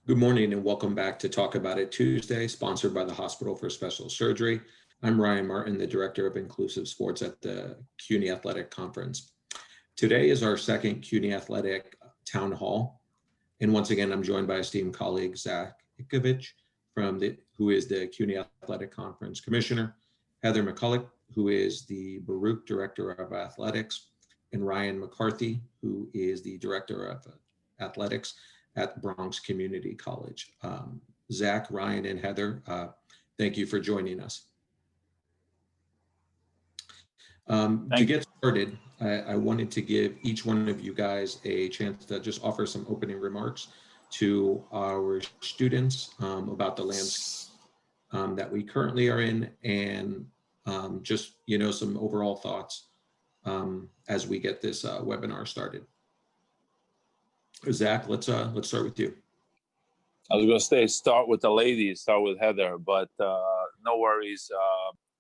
Good morning and welcome back to Talk About It Tuesday, sponsored by the Hospital for Special Surgery. I'm Ryan Martin, the Director of Inclusive Sports at the CUNY Athletic Conference. Today is our second CUNY Athletic Town Hall. And once again, I'm joined by esteemed colleague Zach Ikovich, who is the CUNY Athletic Conference Commissioner, Heather McCulloch, who is the Baruch Director of Athletics, and Ryan McCarthy, who is the Director of Athletics at Bronx Community College. Zach, Ryan, and Heather, thank you for joining us. To get started, I wanted to give each one of you guys a chance to just offer some opening remarks to our students about the landscape that we currently are in, and just some overall thoughts as we get this webinar started. Zach, let's start with you. I was going to say start with the ladies, start with Heather, but no worries.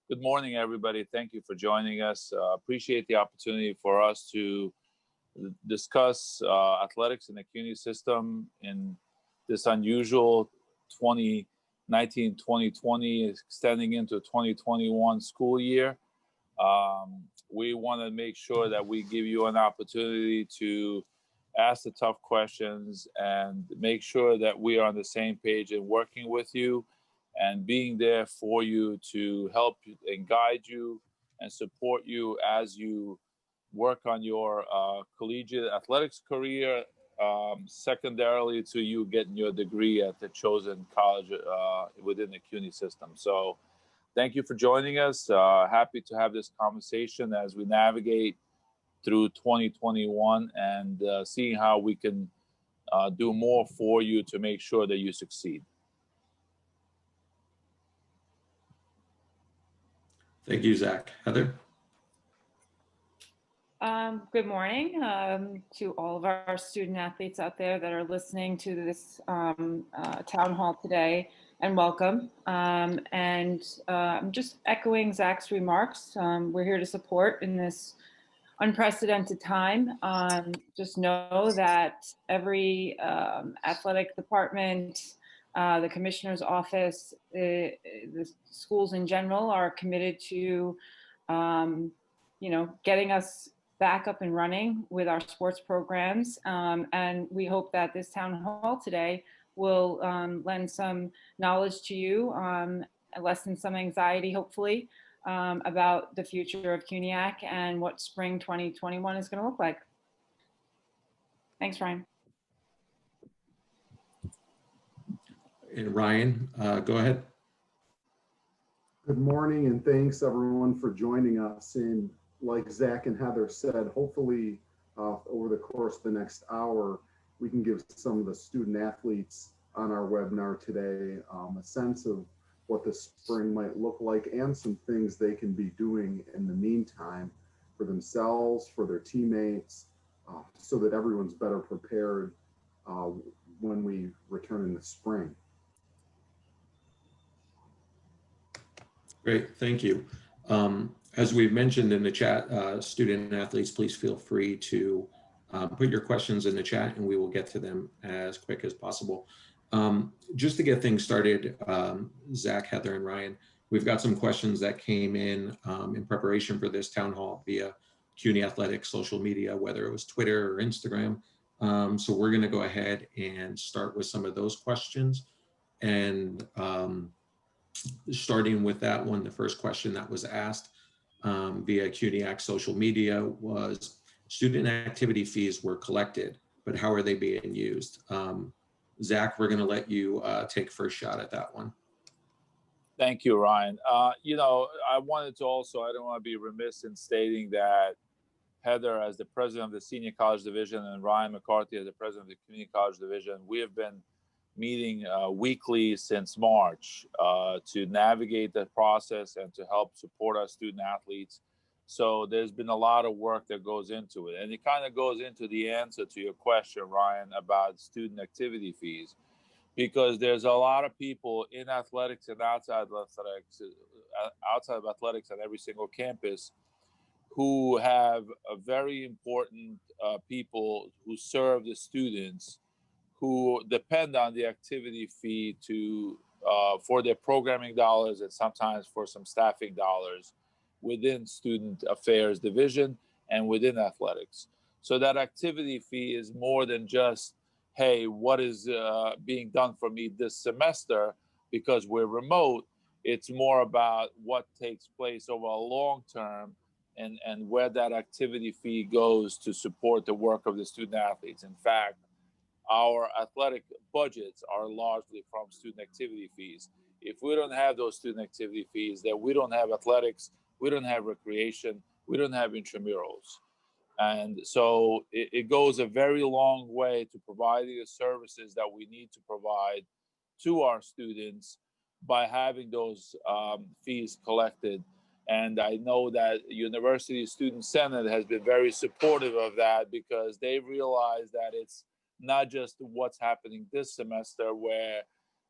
Good morning, everybody. Thank you for joining us. Appreciate the opportunity for us to discuss athletics in the CUNY system in this unusual 2019-2020 extending into 2021 school year. We want to make sure that we give you an opportunity to ask the tough questions and make sure that we are on the same page and working with you and being there for you to help you and guide you and support you as you work on your collegiate athletics career, secondarily to you getting your degree at the chosen college within the CUNY system. So thank you for joining us. Happy to have this conversation as we navigate through 2021 and seeing how we can do more for you to make sure that you succeed. Thank you, Zach. Heather? Good morning to all of our student athletes out there that are listening to this town hall today, and welcome. I'm just echoing Zach's remarks. We're here to support in this unprecedented time. Just know that every athletic department, the commissioner's office, the schools in general are committed to, getting us back up and running with our sports programs. And we hope that this town hall today will lend some knowledge to you, lessen some anxiety, hopefully, about the future of CUNYAC and what spring 2021 is going to look like. Thanks, Ryan. And Ryan, go ahead. Good morning, and thanks everyone for joining us. And like Zach and Heather said, hopefully over the course of the next hour, we can give some of the student athletes on our webinar today a sense of what the spring might look like and some things they can be doing in the meantime for themselves, for their teammates, so that everyone's better prepared when we return in the spring. Great, thank you. As we've mentioned in the chat, student athletes, please feel free to put your questions in the chat and we will get to them as quick as possible. Just to get things started, Zach, Heather, and Ryan, we've got some questions that came in preparation for this town hall via CUNY Athletics social media, whether it was Twitter or Instagram. So we're going to go ahead and start with some of those questions. And starting with that one, the first question that was asked via CUNYAC social media was, student activity fees were collected, but how are they being used? Zach, we're going to let you take first shot at that one. Thank you, Ryan. I wanted to also, I don't want to be remiss in stating that Heather, as the president of the Senior College Division, and Ryan McCarthy, as the president of the Community College Division, we have been meeting weekly since March to navigate the process and to help support our student athletes. So there's been a lot of work that goes into it. And it kind of goes into the answer to your question, Ryan, about student activity fees, because there's a lot of people in athletics and outside of athletics on every single campus who have a very important people who serve the students who depend on the activity fee to for their programming dollars and sometimes for some staffing dollars within student affairs division and within athletics. So that activity fee is more than just, hey, what is being done for me this semester because we're remote. It's more about what takes place over a long term and where that activity fee goes to support the work of the student athletes. In fact, our athletic budgets are largely from student activity fees. If we don't have those student activity fees, then we don't have athletics, we don't have recreation, we don't have intramurals. And so it goes a very long way to providing the services that we need to provide to our students by having those fees collected. And I know that University Student Senate has been very supportive of that because they realize that it's not just what's happening this semester where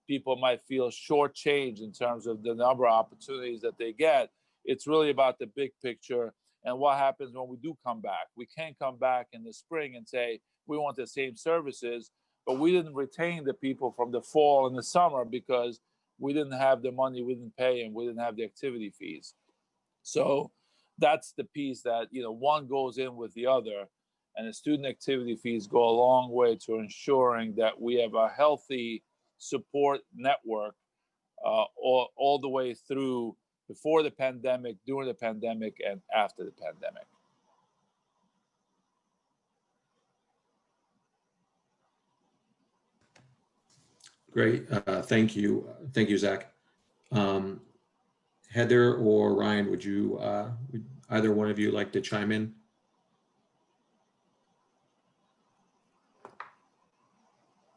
people might feel shortchanged in terms of the number of opportunities that they get. It's really about the big picture and what happens when we do come back. We can't come back in the spring and say we want the same services, but we didn't retain the people from the fall and the summer because we didn't have the money, we didn't pay, and we didn't have the activity fees. So that's the piece that, you know, one goes in with the other, and the student activity fees go a long way to ensuring that we have a healthy support network all the way through before the pandemic, during the pandemic, and after the pandemic. Great. Thank you. Thank you, Zach. Heather or Ryan, would either one of you like to chime in?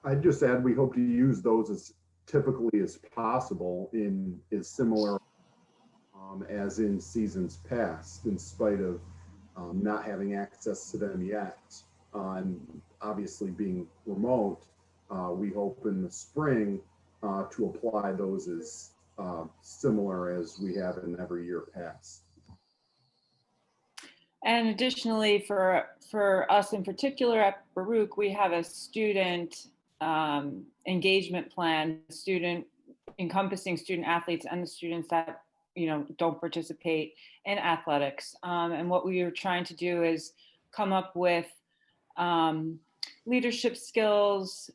I'd just add, we hope to use those as typically as possible in as similar as in seasons past, in spite of not having access to them yet. And obviously being remote, we hope in the spring to apply those as similar as we have in every year past. And additionally, for us in particular at Baruch, we have a student engagement plan, student encompassing student athletes and the students that, you know, don't participate in athletics. And what we are trying to do is come up with leadership skills,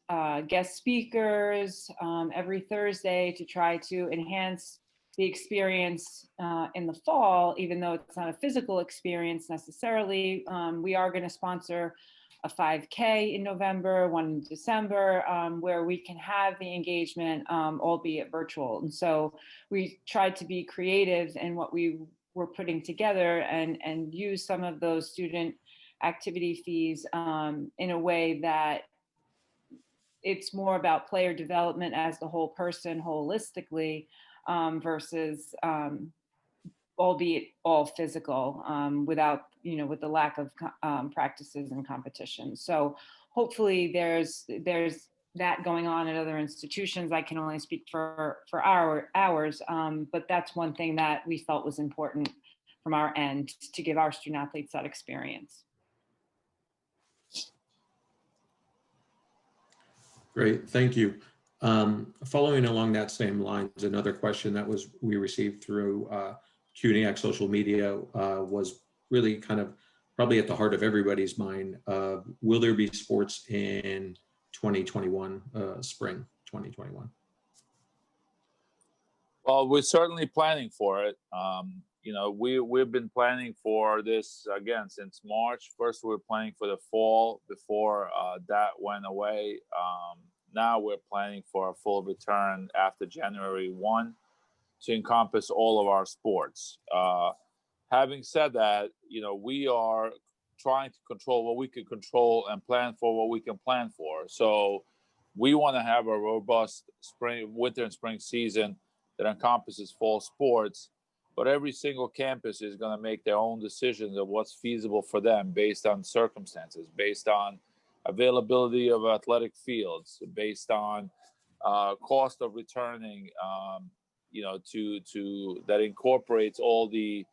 guest speakers every Thursday to try to enhance the experience in the fall, even though it's not a physical experience necessarily. We are going to sponsor a 5K in November, one in December, where we can have the engagement, albeit virtual. And so we tried to be creative in what we were putting together and use some of those student activity fees in a way that it's more about player development as the whole person holistically versus albeit all physical without, you know, with the lack of practices and competitions. So hopefully there's that going on at other institutions. I can only speak for ours, but that's one thing that we felt was important from our end to give our student athletes that experience. Great, thank you. Following along that same lines, another question that we received through CUNY social media was really kind of probably at the heart of everybody's mind. Will there be sports in 2021, spring 2021? Well, we're certainly planning for it. You know, we've been planning for this again since March. First, we were planning for the fall before that went away. Now we're planning for a full return after January 1 to encompass all of our sports. Having said that, you know, we are trying to control what we can control and plan for what we can plan for. So we want to have a robust winter and spring season that encompasses fall sports, but every single campus is going to make their own decisions of what's feasible for them based on circumstances, based on availability of athletic fields, based on cost of returning, you know, to that incorporates all the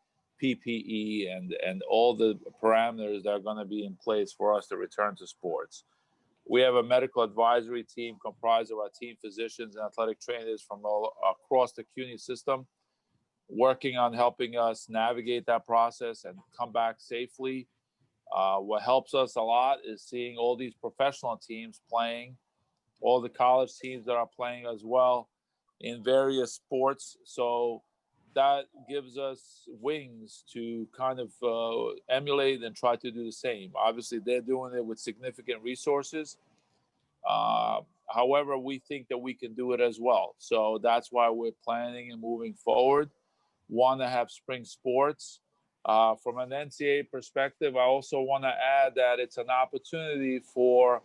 PPE and all the parameters that are going to be in place for us to return to sports. We have a medical advisory team comprised of our team physicians and athletic trainers from all across the CUNY system, working on helping us navigate that process and come back safely. What helps us a lot is seeing all these professional teams playing, all the college teams that are playing as well in various sports. So that gives us wings to kind of emulate and try to do the same. Obviously, they're doing it with significant resources. However, we think that we can do it as well. So that's why we're planning and moving forward. Want to have spring sports. From an NCAA perspective, I also want to add that it's an opportunity for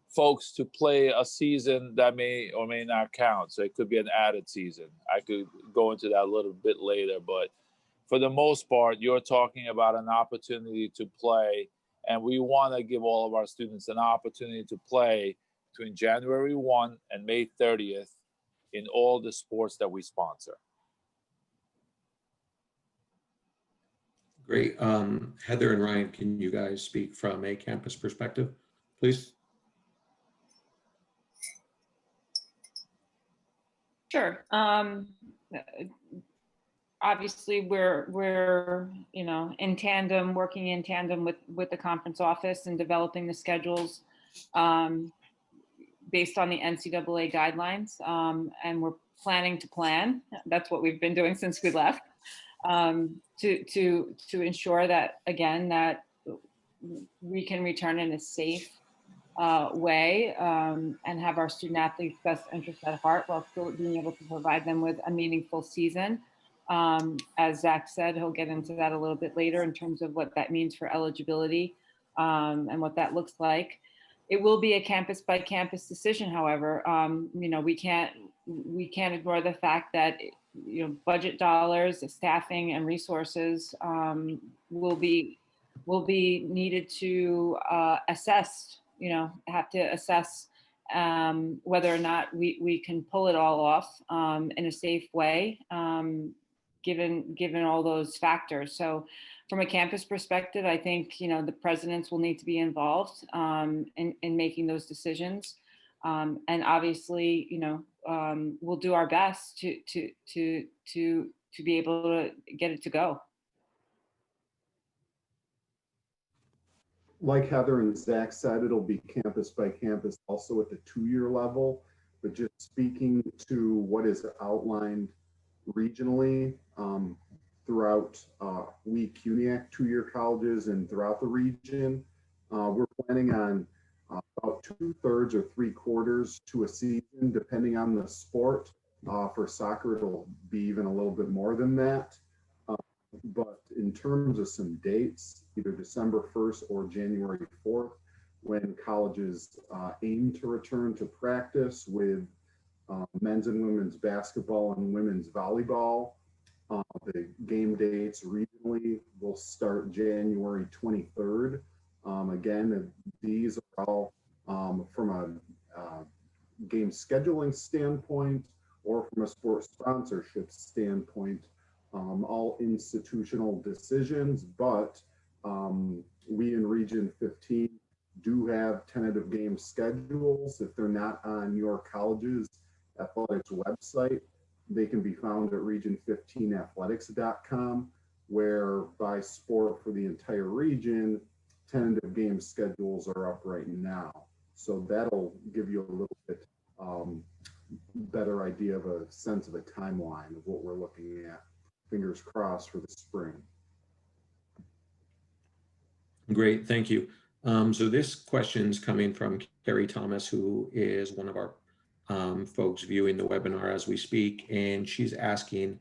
folks to play a season that may or may not count. So it could be an added season. I could go into that a little bit later, but for the most part, you're talking about an opportunity to play, and we want to give all of our students an opportunity to play between January 1 and May 30th in all the sports that we sponsor. Great. Heather and Ryan, can you guys speak from a campus perspective, please? Sure. Obviously, we're in tandem, working in tandem with the conference office and developing the schedules based on the NCAA guidelines, and we're planning to plan. That's what we've been doing since we left, to ensure that, again, that we can return in a safe way and have our student athletes' best interests at heart while still being able to provide them with a meaningful season. As Zach said, he'll get into that a little bit later in terms of what that means for eligibility and what that looks like. It will be a campus by campus decision, however. We can't ignore the fact that budget dollars, staffing, and resources will be needed to have to assess whether or not we can pull it all off in a safe way, given all those factors. So from a campus perspective, I think, the presidents will need to be involved in making those decisions. And obviously, we'll do our best to be able to get it to go. Like Heather and Zach said, it'll be campus by campus, also at the 2-year level. But just speaking to what is outlined regionally throughout we CUNY 2-year colleges and throughout the region, we're planning on about 2/3 or 3/4 to a season, depending on the sport. For soccer, it'll be even a little bit more than that. But in terms of some dates, either December 1st or January 4th, when colleges aim to return to practice with men's and women's basketball and women's volleyball. The game dates regionally will start January 23rd. Again, these are all from a game scheduling standpoint or from a sports sponsorship standpoint, all institutional decisions, but we in Region 15 do have tentative game schedules. If they're not on your college's athletics website, they can be found at region15athletics.com, where by sport for the entire region, tentative game schedules are up right now. So that'll give you a little bit better idea of a sense of a timeline of what we're looking at. Fingers crossed for the spring. Great, thank you. So this question's coming from Carrie Thomas, who is one of our folks viewing the webinar as we speak, and she's asking,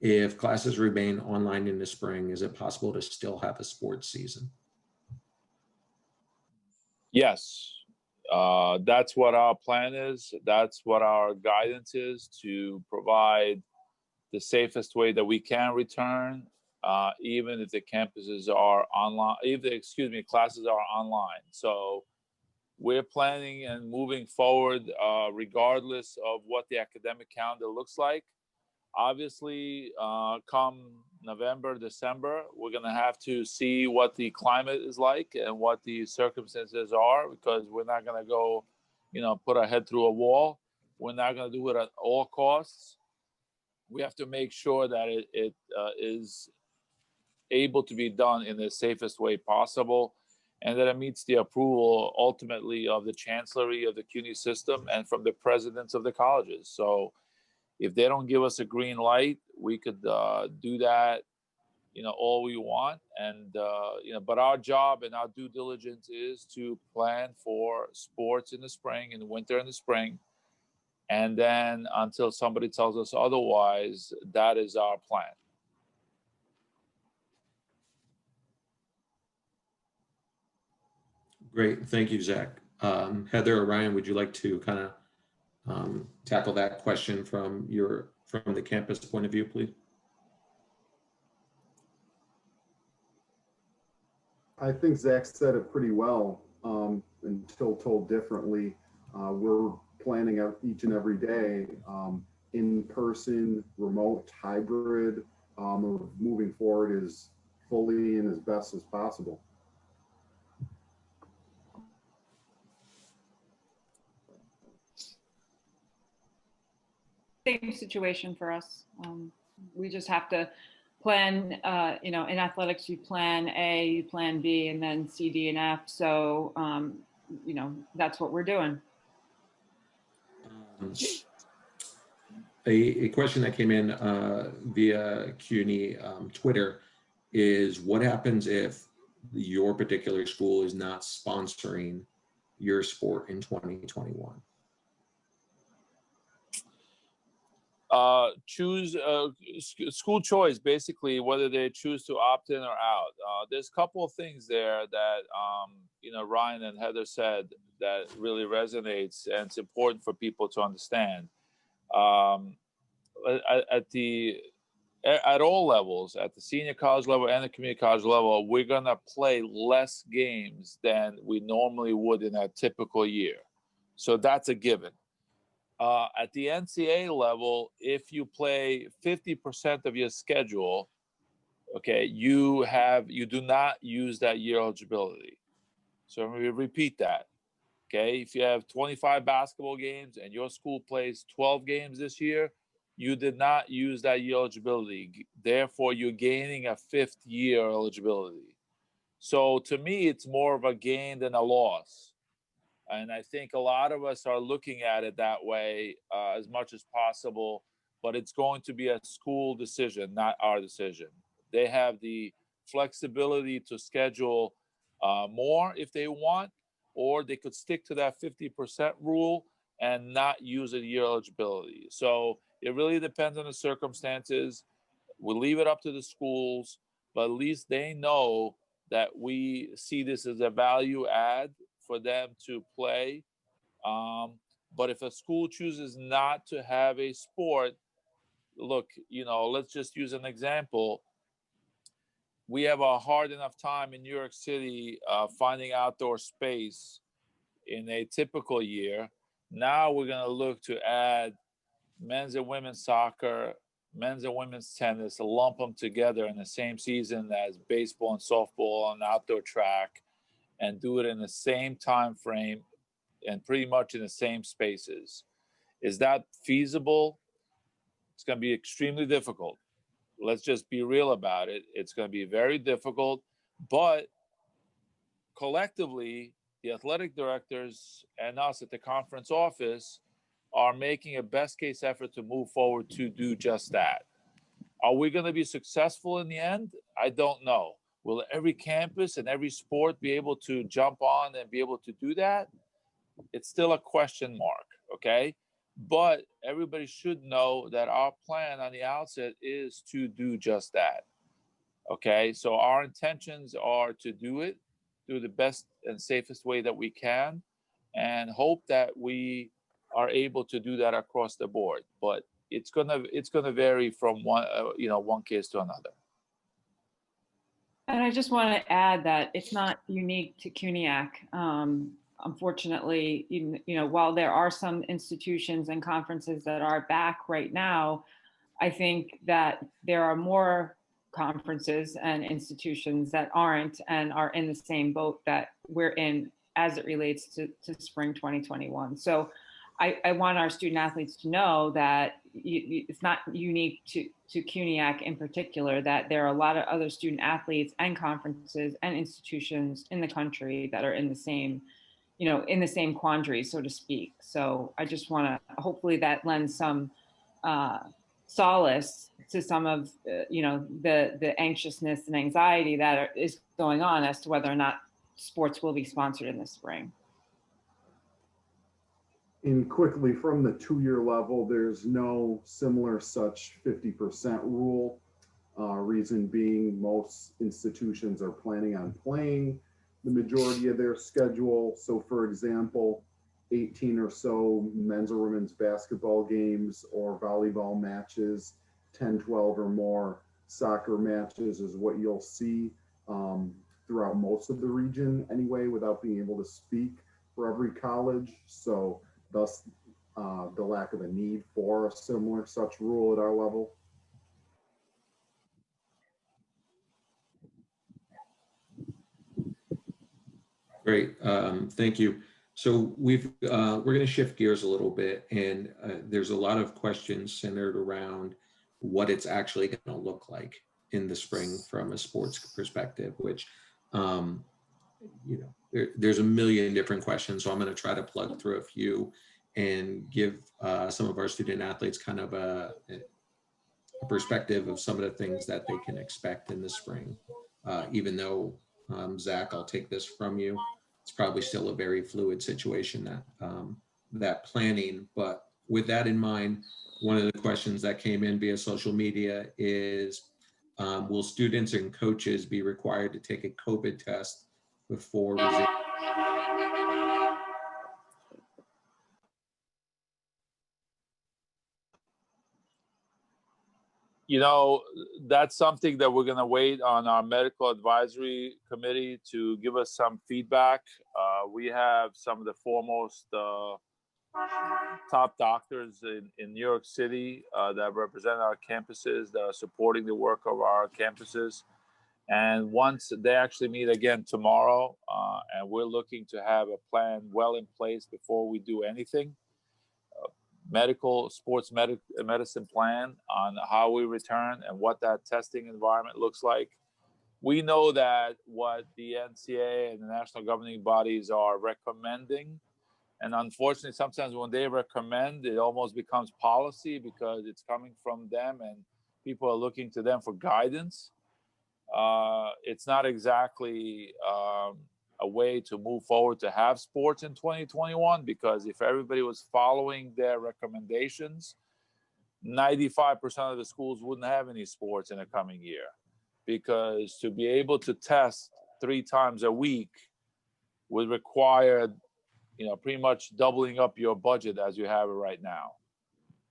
if classes remain online in the spring, is it possible to still have a sports season? Yes, that's what our plan is. That's what our guidance is, to provide the safest way that we can return, even if the campuses are online, classes are online. So we're planning and moving forward regardless of what the academic calendar looks like. Obviously, come November, December, we're going to have to see what the climate is like and what the circumstances are, because we're not going to go, put our head through a wall. We're not going to do it at all costs. We have to make sure that it is able to be done in the safest way possible, and that it meets the approval ultimately of the chancellery of the CUNY system and from the presidents of the colleges. So if they don't give us a green light, we could do that, all we want. And, but our job and our due diligence is to plan for sports in the spring, in the winter and the spring. And then until somebody tells us otherwise, that is our plan. Great, thank you, Zach. Heather or Ryan, would you like to kind of tackle that question from the campus point of view, please? I think Zach said it pretty well. Until told differently, we're planning out each and every day, in person, remote, hybrid, moving forward as fully and as best as possible. Same situation for us. We just have to plan, in athletics, you plan A, you plan B, and then C, D, and F. So, that's what we're doing. A question that came in via CUNY Twitter is, what happens if your particular school is not sponsoring your sport in 2021? Choose school choice, basically, whether they choose to opt in or out. There's a couple of things there that Ryan and Heather said that really resonates, and it's important for people to understand. At all levels, at the senior college level and the community college level, we're gonna play less games than we normally would in a typical year. So that's a given. At the Ncaa level, if you play 50% of your schedule, okay, you do not use that year eligibility. So let me repeat that. Okay, if you have 25 basketball games and your school plays 12 games this year, you did not use that year eligibility. Therefore, you're gaining a fifth year eligibility. So to me, it's more of a gain than a loss. And I think a lot of us are looking at it that way as much as possible, but it's going to be a school decision, not our decision. They have the flexibility to schedule more if they want, or they could stick to that 50% rule and not use a year eligibility. So it really depends on the circumstances. We'll leave it up to the schools, but at least they know that we see this as a value add for them to play. But if a school chooses not to have a sport, look, let's just use an example. We have a hard enough time in New York City finding outdoor space in a typical year. Now we're going to look to add men's and women's soccer, men's and women's tennis, to lump them together in the same season as baseball and softball on outdoor track, and do it in the same time frame and pretty much in the same spaces. Is that feasible? It's going to be extremely difficult. Let's just be real about it. It's going to be very difficult, but collectively, the athletic directors and us at the conference office are making a best case effort to move forward to do just that. Are we going to be successful in the end? I don't know. Will every campus and every sport be able to jump on and be able to do that? It's still a question mark, okay? But everybody should know that our plan on the outset is to do just that, okay? So our intentions are to do it through the best and safest way that we can, and hope that we are able to do that across the board. But it's gonna vary from one case to another. And I just want to add that it's not unique to CUNYAC. Unfortunately, while there are some institutions and conferences that are back right now, I think that there are more conferences and institutions that aren't and are in the same boat that we're in as it relates to spring 2021. So I want our student athletes to know that it's not unique to CUNYAC in particular, that there are a lot of other student athletes and conferences and institutions in the country that are in the same, in the same quandary, so to speak. So I just want to, hopefully that lends some solace to some of, the anxiousness and anxiety that is going on as to whether or not sports will be sponsored in the spring. And quickly, from the 2-year level, there's no similar such 50% rule. Reason being, most institutions are planning on playing the majority of their schedule. So for example, 18 or so men's or women's basketball games or volleyball matches, 10, 12 or more soccer matches is what you'll see throughout most of the region anyway, without being able to speak for every college. So thus the lack of a need for a similar such rule at our level. Great, thank you. So we're going to shift gears a little bit, and there's a lot of questions centered around what it's actually going to look like in the spring from a sports perspective, which, there's a million different questions. So I'm going to try to plug through a few and give some of our student athletes kind of a perspective of some of the things that they can expect in the spring, even though Zach, I'll take this from you. It's probably still a very fluid situation, that planning. But with that in mind, one of the questions that came in via social media is, will students and coaches be required to take a COVID test before resuming? That's something that we're going to wait on our medical advisory committee to give us some feedback. We have some of the foremost top doctors in New York City that represent our campuses, that are supporting the work of our campuses. And once they actually meet again tomorrow, and we're looking to have a plan well in place before we do anything. Medicine plan on how we return and what that testing environment looks like. We know that what the Ncaa and the national governing bodies are recommending, and unfortunately sometimes when they recommend, it almost becomes policy because it's coming from them and people are looking to them for guidance. It's not exactly a way to move forward to have sports in 2021, because if everybody was following their recommendations, 95% of the schools wouldn't have any sports in the coming year, because to be able to test 3 times a week would require, pretty much doubling up your budget as you have it right now,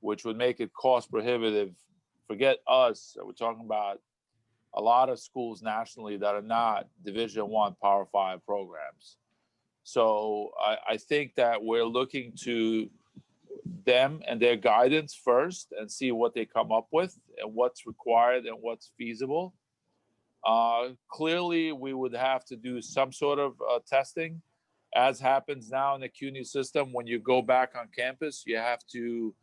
which would make it cost prohibitive. Forget us, we're talking about a lot of schools nationally that are not Division I Power 5 programs. So I think that we're looking to them and their guidance first and see what they come up with and what's required and what's feasible. Clearly, we would have to do some sort of testing, as happens now in the CUNY system. When you go back on campus, you have to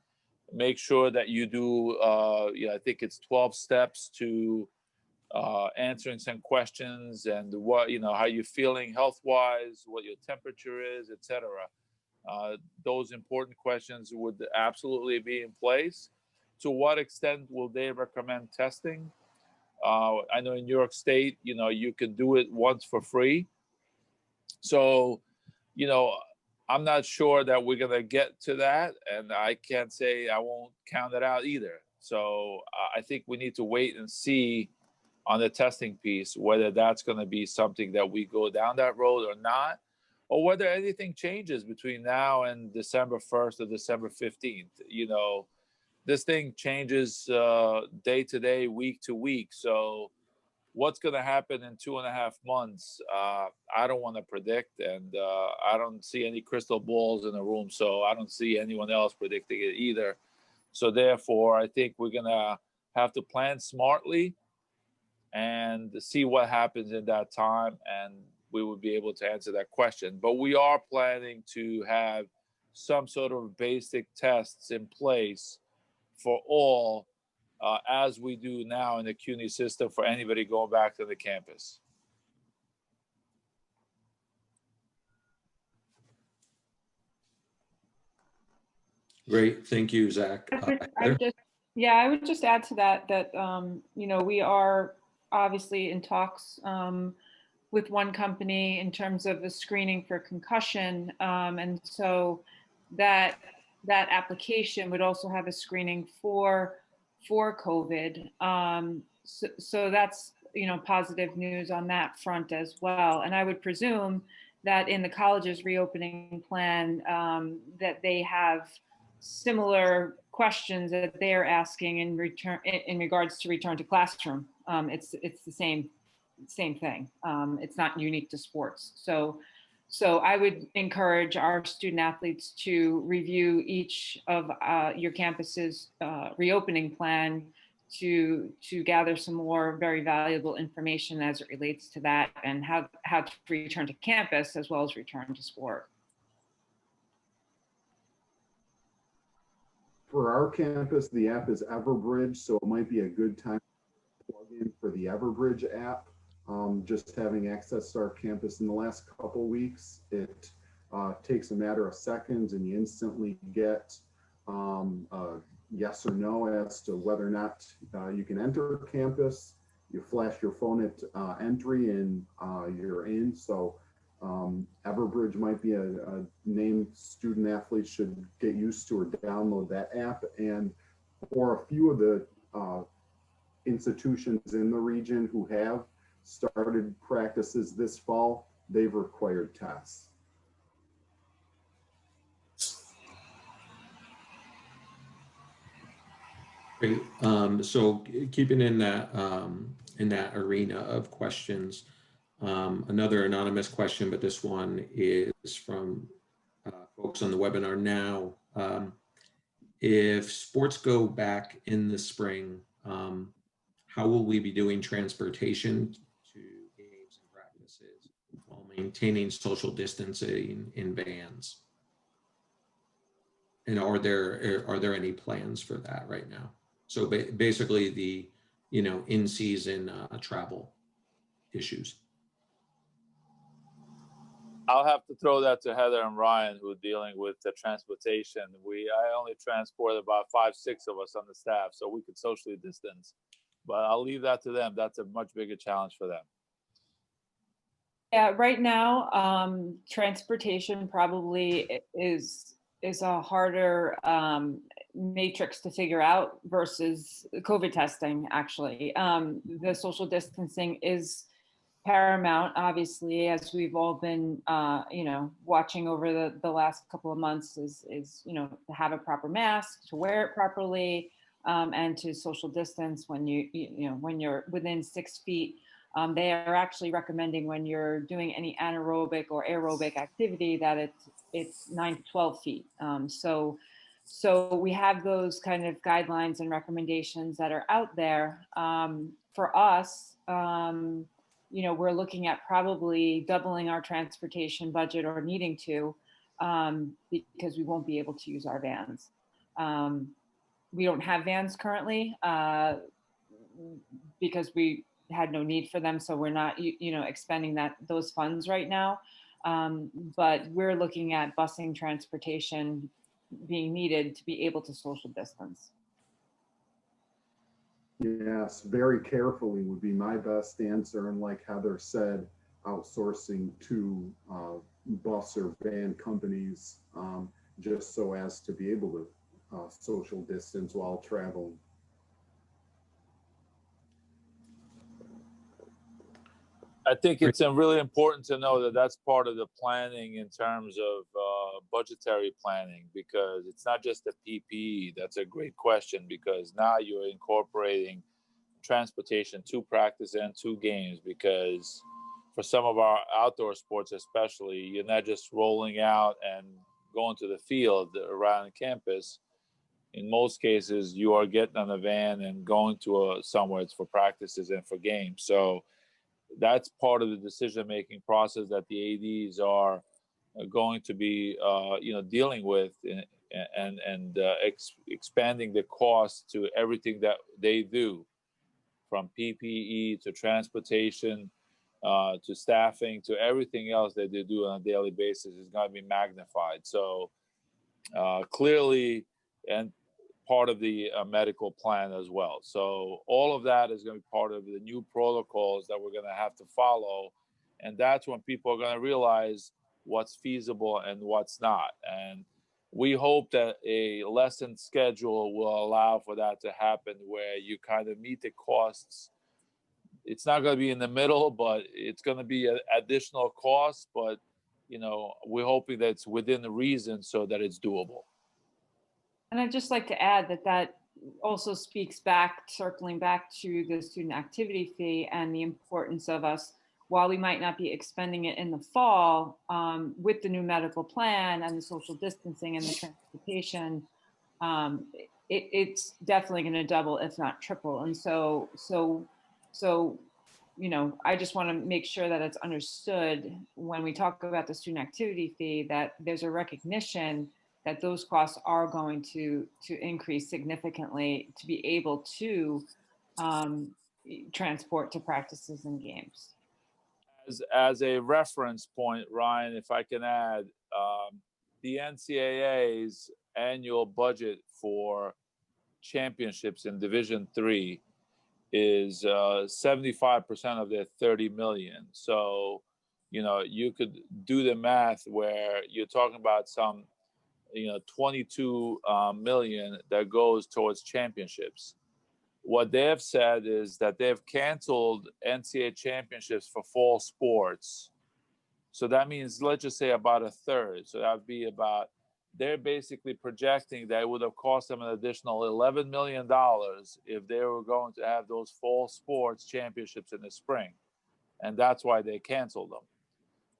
make sure that you do, I think it's 12 steps to answering some questions and what, how you're feeling health-wise, what your temperature is, etc. Those important questions would absolutely be in place. To what extent will they recommend testing? I know in New York State, you can do it once for free. So, I'm not sure that we're going to get to that. And I can't say I won't count it out either. So I think we need to wait and see on the testing piece, whether that's going to be something that we go down that road or not, or whether anything changes between now and December 1st or December 15th. This thing changes day to day, week to week. So what's going to happen in 2.5 months, I don't want to predict. And I don't see any crystal balls in the room. So I don't see anyone else predicting it either. So therefore, I think we're gonna have to plan smartly and see what happens in that time, and we would be able to answer that question. But we are planning to have some sort of basic tests in place for all, as we do now in the CUNY system for anybody going back to the campus. Great, thank you, Zach. I would just add to that we are obviously in talks with one company in terms of the screening for concussion, and so that application would also have a screening for COVID. So that's positive news on that front as well. And I would presume that in the college's reopening plan, that they have similar questions that they're asking in regards to return to classroom. It's the same thing. It's not unique to sports. So I would encourage our student athletes to review each of your campus's reopening plan to gather some more very valuable information as it relates to that and how to return to campus as well as return to sport. For our campus, the app is Everbridge, so it might be a good time to plug in for the Everbridge app. Just having access to our campus in the last couple of weeks, it takes a matter of seconds and you instantly get a yes or no as to whether or not you can enter campus. You flash your phone at entry and you're in. So Everbridge might be a name student athletes should get used to or download that app. And for a few of the institutions in the region who have started practices this fall, they've required tests. Great. So keeping in that arena of questions, another anonymous question, but this one is from folks on the webinar now. If sports go back in the spring, how will we be doing transportation to games and practices while maintaining social distancing in vans? And are there any plans for that right now? So basically the, in-season travel issues. I'll have to throw that to Heather and Ryan, who are dealing with the transportation. I only transport about 5-6 of us on the staff, so we could socially distance. But I'll leave that to them. That's a much bigger challenge for them. Yeah, right now, transportation probably is a harder matrix to figure out versus COVID testing, actually. The social distancing is paramount, obviously, as we've all been, watching over the last couple of months is to have a proper mask, to wear it properly, and to social distance when when you're within 6 feet. They are actually recommending when you're doing any anaerobic or aerobic activity that it's 9 to 12 feet. So we have those kind of guidelines and recommendations that are out there. For us, we're looking at probably doubling our transportation budget or needing to, because we won't be able to use our vans. We don't have vans currently because we had no need for them. So we're not, expending those funds right now. But we're looking at busing transportation being needed to be able to social distance. Yes, very carefully would be my best answer. And like Heather said, outsourcing to bus or van companies just so as to be able to social distance while traveling. I think it's really important to know that that's part of the planning in terms of budgetary planning, because it's not just the PPE. That's a great question, because now you're incorporating transportation to practice and to games, because for some of our outdoor sports especially, you're not just rolling out and going to the field around campus. in most cases, you are getting on a van and going to somewhere for practices and for games. So that's part of the decision-making process that the ADs are going to be, dealing with, and expanding the cost to everything that they do, from PPE to transportation, to staffing, to everything else that they do on a daily basis is going to be magnified. So clearly, and part of the medical plan as well. So all of that is going to be part of the new protocols that we're going to have to follow. And that's when people are going to realize what's feasible and what's not. And we hope that a lesson schedule will allow for that to happen, where you kind of meet the costs. It's not going to be in the middle, but it's going to be an additional cost. But, we're hoping that it's within the reason so that it's doable. And I'd just like to add that also speaks back, circling back to the student activity fee and the importance of us, while we might not be expending it in the fall, with the new medical plan and the social distancing and the transportation, it's definitely going to double, if not triple. And so, I just want to make sure that it's understood when we talk about the student activity fee, that there's a recognition that those costs are going to increase significantly to be able to transport to practices and games. As a reference point, Ryan, if I can add, the NCAA's annual budget for championships in Division III is 75% of their 30 million. So, you could do the math where you're talking about some 22 million that goes towards championships. What they have said is that they've canceled NCAA championships for fall sports. So that means, let's just say, about a third. So that would be about, they're basically projecting that it would have cost them an additional $11 million if they were going to have those fall sports championships in the spring. And that's why they canceled them,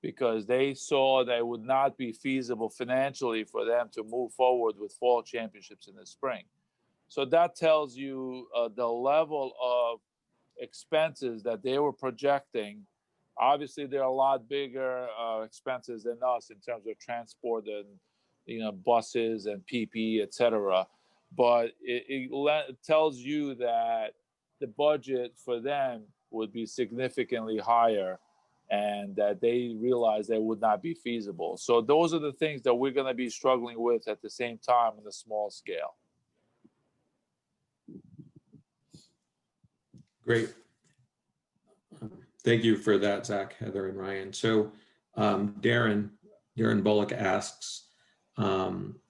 because they saw that it would not be feasible financially for them to move forward with fall championships in the spring. So that tells you the level of expenses that they were projecting. Obviously, they're a lot bigger expenses than us in terms of transport and buses and PPE, etc. But it tells you that the budget for them would be significantly higher, and that they realized that would not be feasible. So those are the things that we're going to be struggling with at the same time on a small scale. Great. Thank you for that, Zach, Heather, and Ryan. So Darren Bullock asks,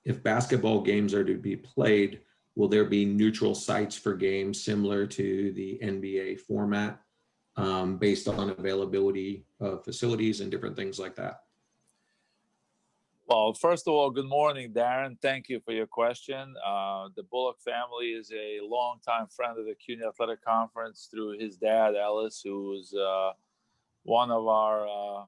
if basketball games are to be played, will there be neutral sites for games similar to the NBA format, based on availability of facilities and different things like that? Well, first of all, good morning, Darren. Thank you for your question. The Bullock family is a longtime friend of the CUNY Athletic Conference through his dad, Ellis, who was one of our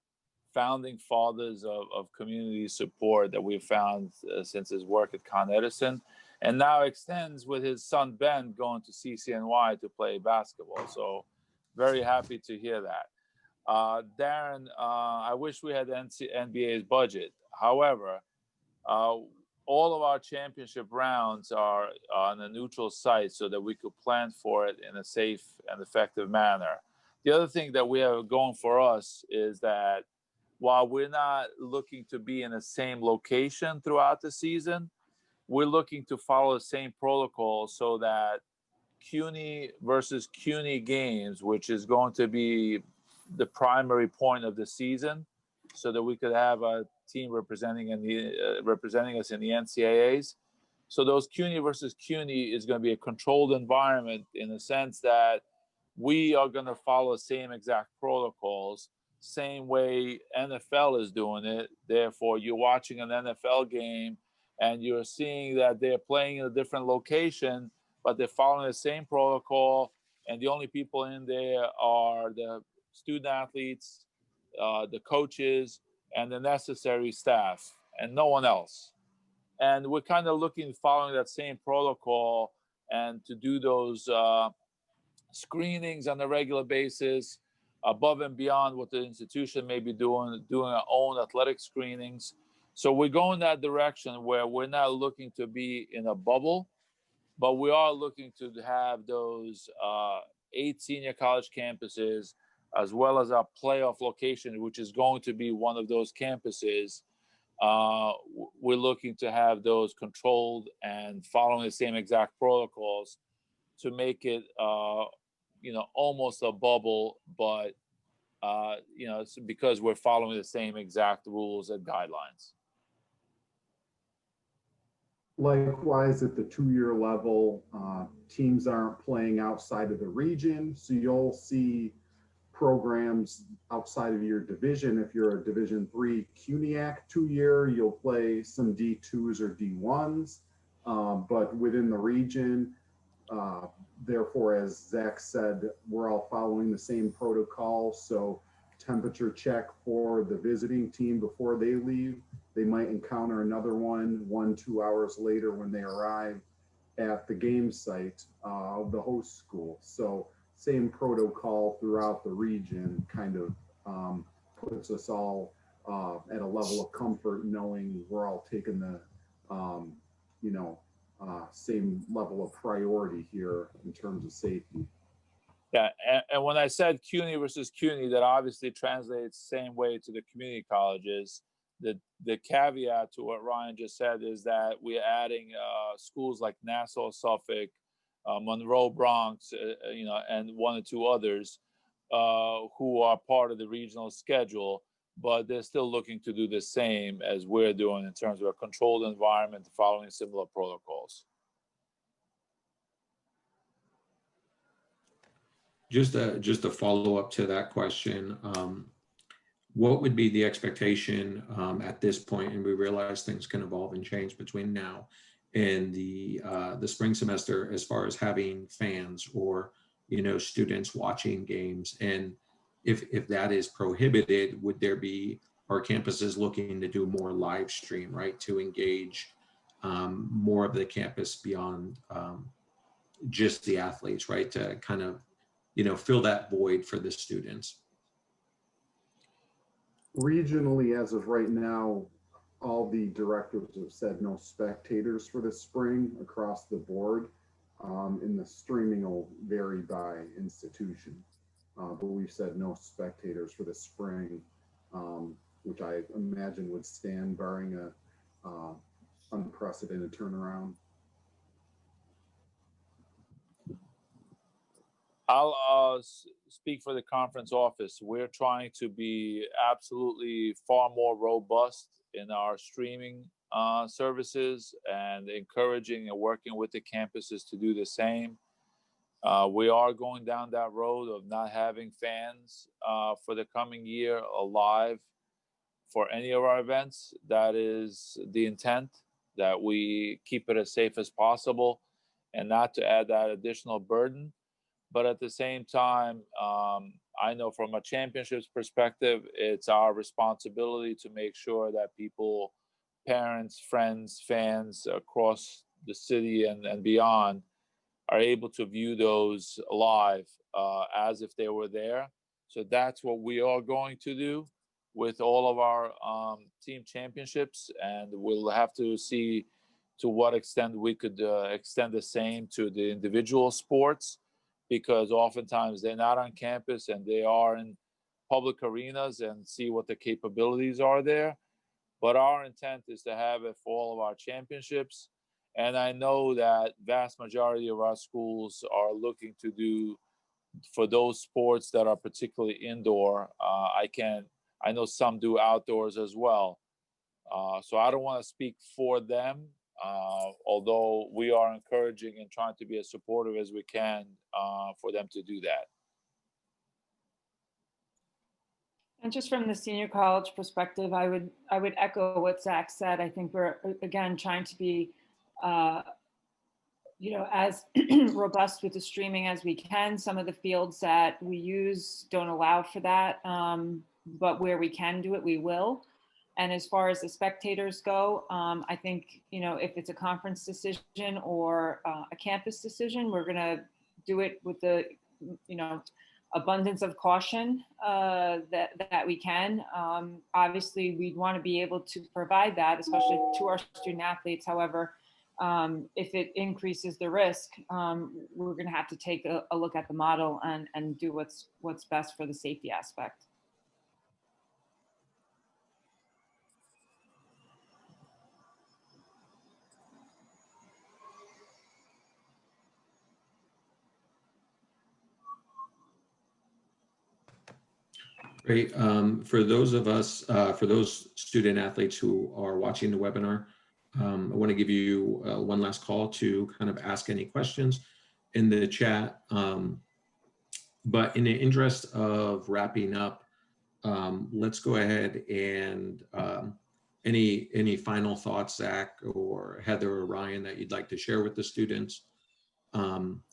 founding fathers of community support that we've found since his work at Con Edison, and now extends with his son, Ben, going to CCNY to play basketball. So very happy to hear that. Darren, I wish we had NBA's budget. However, all of our championship rounds are on a neutral site so that we could plan for it in a safe and effective manner. The other thing that we have going for us is that while we're not looking to be in the same location throughout the season, we're looking to follow the same protocol so that CUNY versus CUNY games, which is going to be the primary point of the season, so that we could have a team representing us in the NCAAs. So those CUNY versus CUNY is going to be a controlled environment in the sense that we are going to follow the same exact protocols, same way NFL is doing it. Therefore, you're watching an NFL game and you're seeing that they're playing in a different location, but they're following the same protocol. And the only people in there are the student athletes, the coaches, and the necessary staff, and no one else. And we're kind of following that same protocol, and to do those screenings on a regular basis, above and beyond what the institution may be doing our own athletic screenings. So we're going that direction where we're not looking to be in a bubble, but we are looking to have those 8 senior college campuses, as well as our playoff location, which is going to be one of those campuses. We're looking to have those controlled and following the same exact protocols to make it, almost a bubble, but it's because we're following the same exact rules and guidelines. Likewise, at the 2-year level, teams aren't playing outside of the region, so you'll see programs outside of your division. If you're a Division III CUNY 2-year, you'll play some D2s or D1s, but within the region. Therefore, as Zach said, we're all following the same protocol. So temperature check for the visiting team before they leave. They might encounter another 1-2 hours later when they arrive at the game site of the host school. So same protocol throughout the region kind of puts us all at a level of comfort, knowing we're all taking the, same level of priority here in terms of safety. Yeah, and when I said CUNY versus CUNY, that obviously translates the same way to the community colleges. The caveat to what Ryan just said is that we're adding schools like Nassau, Suffolk, Monroe, Bronx, and 1 or 2 others who are part of the regional schedule, but they're still looking to do the same as we're doing in terms of a controlled environment following similar protocols. Just a follow up to that question. What would be the expectation at this point? And we realize things can evolve and change between now and the spring semester, as far as having fans or students watching games. And if that is prohibited, would there be our campuses looking to do more live stream, right, to engage more of the campus beyond just the athletes, right, to kind of fill that void for the students? Regionally, as of right now, all the directors have said no spectators for the spring across the board, and the streaming will vary by institution. But we've said no spectators for the spring, which I imagine would stand barring a unprecedented turnaround. I'll speak for the conference office. We're trying to be absolutely far more robust in our streaming services and encouraging and working with the campuses to do the same. We are going down that road of not having fans for the coming year live for any of our events. That is the intent, that we keep it as safe as possible and not to add that additional burden. But at the same time, I know from a championships perspective, it's our responsibility to make sure that people, parents, friends, fans across the city and beyond are able to view those live as if they were there. So that's what we are going to do with all of our team championships. And we'll have to see to what extent we could extend the same to the individual sports, because oftentimes they're not on campus and they are in public arenas, and see what the capabilities are there. But our intent is to have it for all of our championships. And I know that vast majority of our schools are looking to do for those sports that are particularly indoor. I know some do outdoors as well. So I don't want to speak for them, although we are encouraging and trying to be as supportive as we can for them to do that. And just from the senior college perspective, I would echo what Zach said. I think we're, again, trying to be as robust with the streaming as we can. Some of the fields that we use don't allow for that, but where we can do it, we will. And as far as the spectators go, I think, if it's a conference decision or a campus decision, we're going to do it with the, abundance of caution that we can. Obviously, we'd want to be able to provide that, especially to our student athletes. However, if it increases the risk, we're going to have to take a look at the model and do what's best for the safety aspect. Great. For those student athletes who are watching the webinar, I want to give you one last call to kind of ask any questions in the chat. But in the interest of wrapping up, let's go ahead and any final thoughts, Zach or Heather or Ryan, that you'd like to share with the students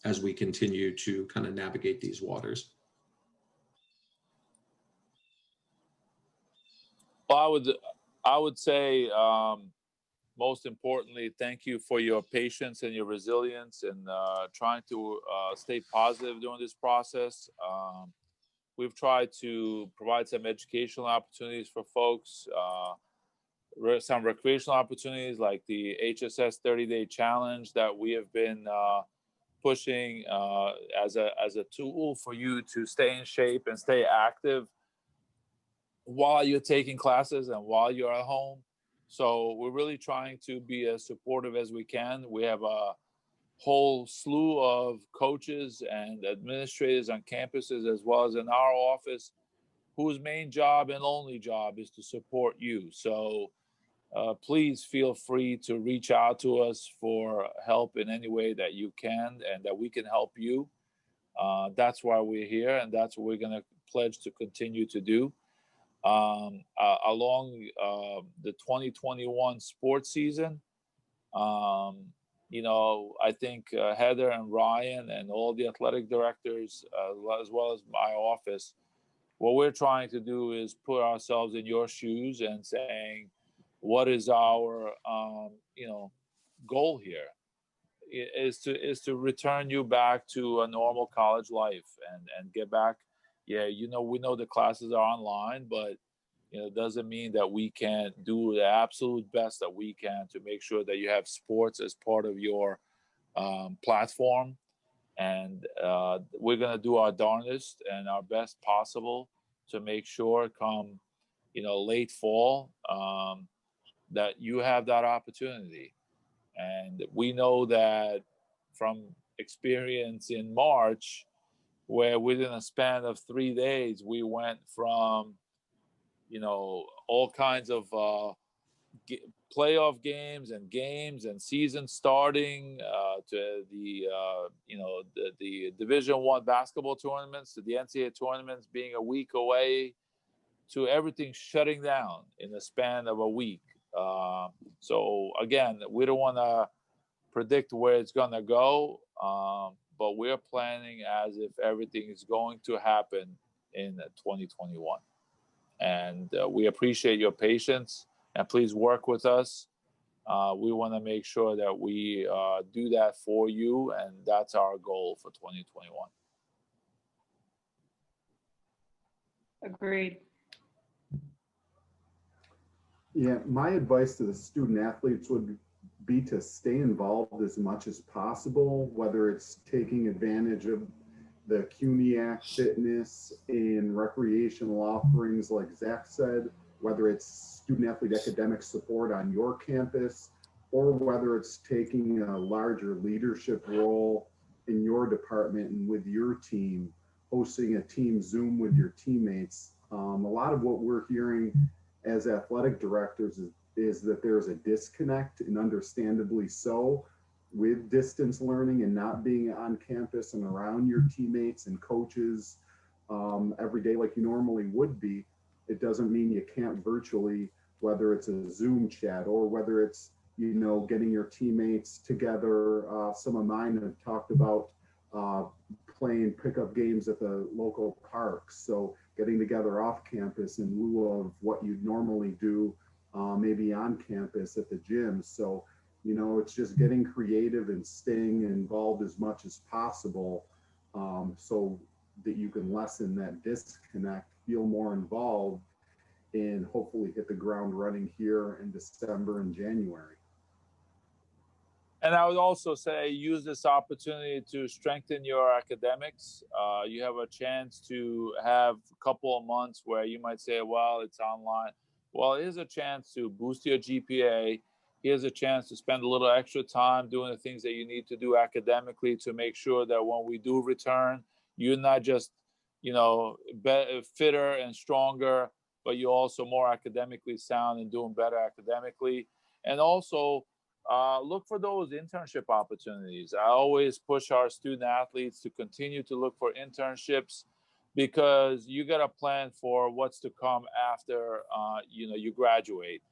as we continue to kind of navigate these waters. Well, I would say, most importantly, thank you for your patience and your resilience and trying to stay positive during this process. We've tried to provide some educational opportunities for folks, some recreational opportunities like the HSS 30-day challenge that we have been pushing as a tool for you to stay in shape and stay active while you're taking classes and while you're at home. So we're really trying to be as supportive as we can. We have a whole slew of coaches and administrators on campuses, as well as in our office, whose main job and only job is to support you. So please feel free to reach out to us for help in any way that you can and that we can help you. That's why we're here, and that's what we're going to pledge to continue to do. Along the 2021 sports season, I think Heather and Ryan and all the athletic directors, as well as my office, what we're trying to do is put ourselves in your shoes and saying, what is our, goal here? Is to return you back to a normal college life and get back. Yeah, we know the classes are online, but it doesn't mean that we can't do the absolute best that we can to make sure that you have sports as part of your platform. And we're going to do our darndest and our best possible to make sure come, late fall, that you have that opportunity. And we know that from experience in March, where within a span of 3 days, we went from, all kinds of playoff games and season starting to the Division I basketball tournaments, to the Ncaa tournaments being a week away, to everything shutting down in the span of a week. So again, we don't want to predict where it's going to go, but we're planning as if everything is going to happen in 2021. And we appreciate your patience, and please work with us. We want to make sure that we do that for you, and that's our goal for 2021. Agreed. Yeah, my advice to the student athletes would be to stay involved as much as possible, whether it's taking advantage of the CUNY fitness and recreational offerings, like Zach said, whether it's student athlete academic support on your campus, or whether it's taking a larger leadership role in your department and with your team, hosting a team Zoom with your teammates. A lot of what we're hearing as athletic directors is that there's a disconnect, and understandably so, with distance learning and not being on campus and around your teammates and coaches every day like you normally would be. It doesn't mean you can't virtually, whether it's a Zoom chat or whether it's, getting your teammates together. Some of mine have talked about playing pickup games at the local parks. So getting together off campus in lieu of what you'd normally do maybe on campus at the gym. So, you know, it's just getting creative and staying involved as much as possible, so that you can lessen that disconnect, feel more involved, and hopefully hit the ground running here in December and January. And I would also say use this opportunity to strengthen your academics. You have a chance to have a couple of months where you might say, well, it's online. Well, here's a chance to boost your GPA. Here's a chance to spend a little extra time doing the things that you need to do academically to make sure that when we do return, you're not just, you know, fitter and stronger, but you're also more academically sound and doing better academically. And also, look for those internship opportunities. I always push our student athletes to continue to look for internships, because you got to plan for what's to come after you graduate.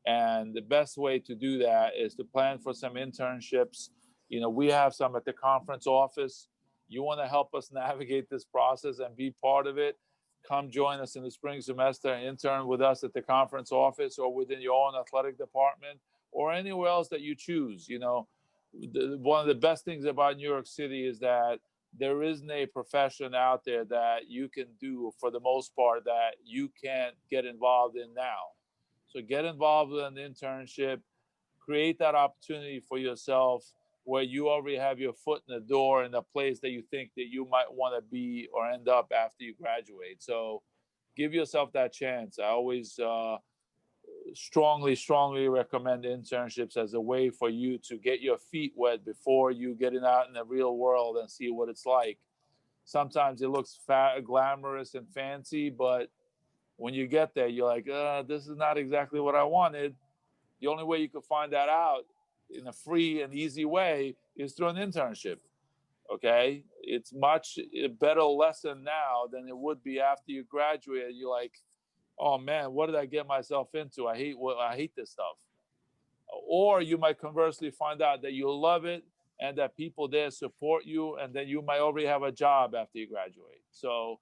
And the best way to do that is to plan for some internships. You know, we have some at the conference office. You want to help us navigate this process and be part of it, come join us in the spring semester and intern with us at the conference office or within your own athletic department or anywhere else that you choose. You know, one of the best things about New York City is that there isn't a profession out there that you can do for the most part that you can't get involved in now. So get involved with an internship, create that opportunity for yourself where you already have your foot in the door in a place that you think that you might want to be or end up after you graduate. So give yourself that chance. I always strongly recommend internships as a way for you to get your feet wet before you getting out in the real world and see what it's like. Sometimes it looks glamorous and fancy, but when you get there, you're like, this is not exactly what I wanted. The only way you could find that out in a free and easy way is through an internship. Okay, it's much a better lesson now than it would be after you graduate. You're like, oh man, what did I get myself into? I hate this stuff. Or you might conversely find out that you love it and that people there support you, and then you might already have a job after you graduate. So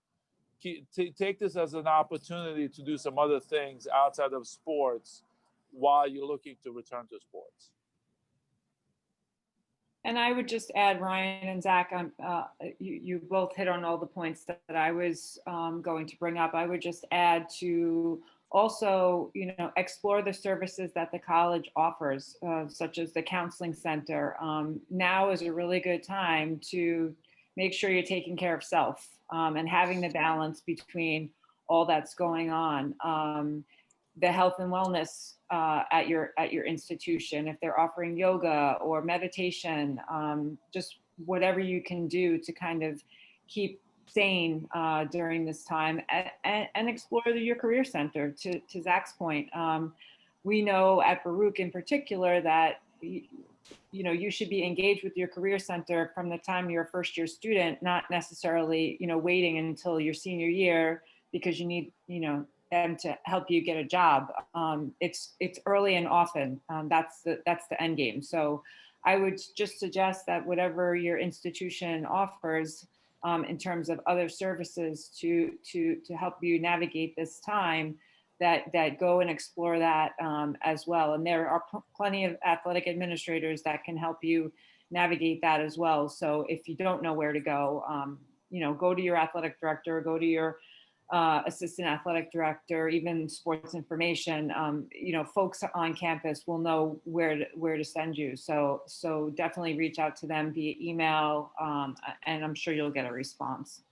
take this as an opportunity to do some other things outside of sports while you're looking to return to sports. And I would just add, Ryan and Zach, you both hit on all the points that I was going to bring up. I would just add to also, explore the services that the college offers, such as the counseling center. Now is a really good time to make sure you're taking care of self and having the balance between all that's going on. The health and wellness at your institution, if they're offering yoga or meditation, just whatever you can do to kind of keep sane during this time, and explore your career center. To Zach's point, we know at Baruch in particular that you should be engaged with your career center from the time you're a first year student, not necessarily waiting until your senior year because you need them to help you get a job. It's early and often. That's the end game. So I would just suggest that whatever your institution offers in terms of other services to help you navigate this time, that go and explore that as well. And there are plenty of athletic administrators that can help you navigate that as well. So if you don't know where to go, go to your athletic director, go to your assistant athletic director, even sports information. Folks on campus will know where to send you. So definitely reach out to them via email, and I'm sure you'll get a response.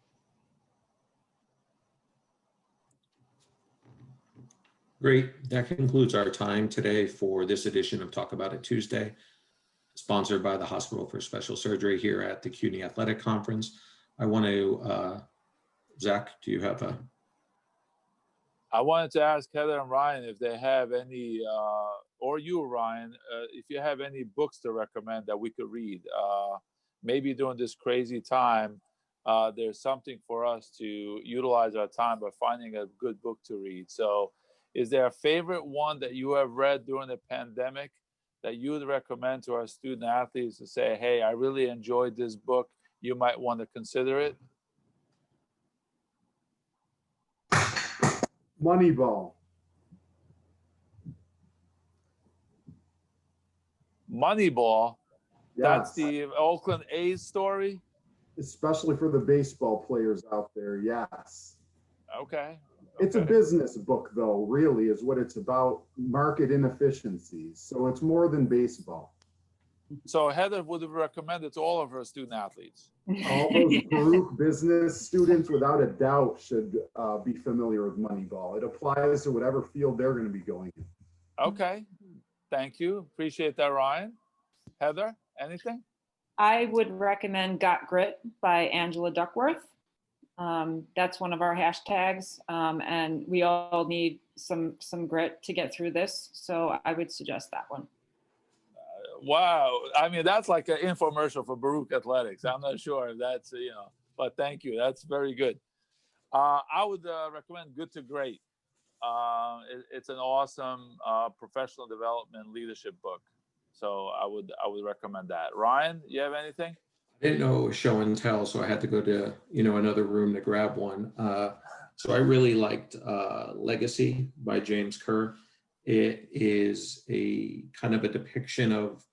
Great. That concludes our time today for this edition of Talk About It Tuesday, sponsored by the Hospital for Special Surgery here at the CUNY Athletic Conference. I want to, Zach, do you have a? I wanted to ask Heather and Ryan if they have any, or you, Ryan, if you have any books to recommend that we could read. Maybe during this crazy time, there's something for us to utilize our time by finding a good book to read. So is there a favorite one that you have read during the pandemic that you would recommend to our student athletes to say, hey, I really enjoyed this book, you might want to consider it? Moneyball. Moneyball. That's Yes, the Oakland A's story. especially for the baseball players out there. Yes. Okay. It's a Okay. business book, though, really, is what it's about, market inefficiencies. So it's more than baseball. So Heather would recommend it to all of her student athletes. All those Baruch business students, without a doubt, should be familiar with Moneyball. It applies to whatever field they're going to be going in. Okay. Thank you. Appreciate that, Ryan. Heather, anything? I would recommend Got Grit by Angela Duckworth. That's one of our hashtags, and we all need some grit to get through this. So I would suggest that one. Wow. I mean, that's like an infomercial for Baruch Athletics. I'm not sure if that's, but thank you. That's very good. I would recommend Good to Great. It's an awesome professional development leadership book. So I would recommend that. Ryan, you have anything? I didn't know it was show and tell, so I had to go to another room to grab one. So I really liked Legacy by James Kerr. It is a kind of a depiction of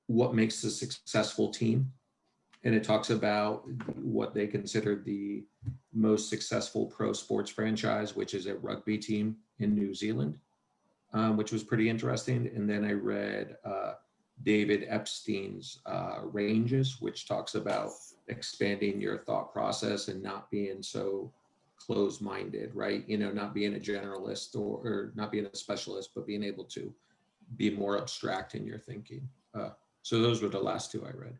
what makes a successful team, and it talks about what they consider the most successful pro sports franchise, which is a rugby team in New Zealand, which was pretty interesting. And then I read David Epstein's Ranges, which talks about expanding your thought process and not being so closed-minded, right? Not being a generalist or not being a specialist, but being able to be more abstract in your thinking. So those were the last two I read.